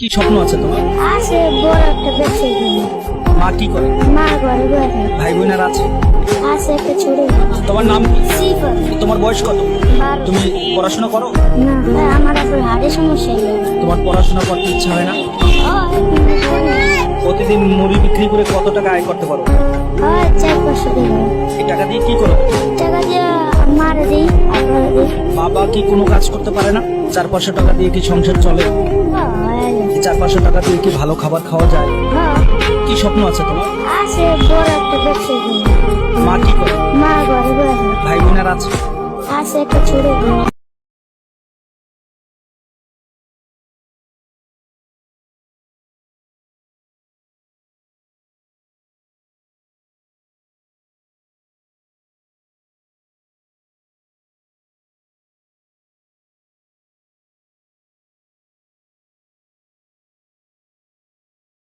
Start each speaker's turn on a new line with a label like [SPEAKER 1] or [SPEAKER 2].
[SPEAKER 1] কি স্বপ্ন আছে তোমার?
[SPEAKER 2] আছে বড় একটা ব্যবসা করবো।
[SPEAKER 1] মা কি করে?
[SPEAKER 2] মা ঘরে বসে
[SPEAKER 1] ভাই বোনের আছে?
[SPEAKER 2] আছে একটা ছোট
[SPEAKER 1] তোমার নাম কি?
[SPEAKER 2] সিফার
[SPEAKER 1] তোমার বয়স কত?
[SPEAKER 2] 12।
[SPEAKER 1] তুমি পড়াশোনা করো?
[SPEAKER 2] না আমার আসলে হাড়ের সমস্যা
[SPEAKER 1] তোমার পড়াশোনা করতে ইচ্ছা হয় না? প্রতিদিন মুড়ি বিক্রি করে কত টাকা আয় করতে পারো?
[SPEAKER 2] হয় 4-500 টাকা।
[SPEAKER 1] এই টাকা দিয়ে কি করো?
[SPEAKER 2] টাকা দিয়ে মারে দিই আপনার দিই।
[SPEAKER 1] বাবা কি কোনো কাজ করতে পারে না? 400-500 টাকা দিয়ে কি সংসার চলে? এই 400-500 টাকা দিয়ে কি ভালো খাবার খাওয়া যায়? কি স্বপ্ন আছে তোমার?
[SPEAKER 2] আছে বড় একটা ব্যবসা করবো।
[SPEAKER 1] মা কি করে?
[SPEAKER 2] মা ঘরে বসে
[SPEAKER 1] ভাই বোনের আছে?
[SPEAKER 2] আছে একটা ছোট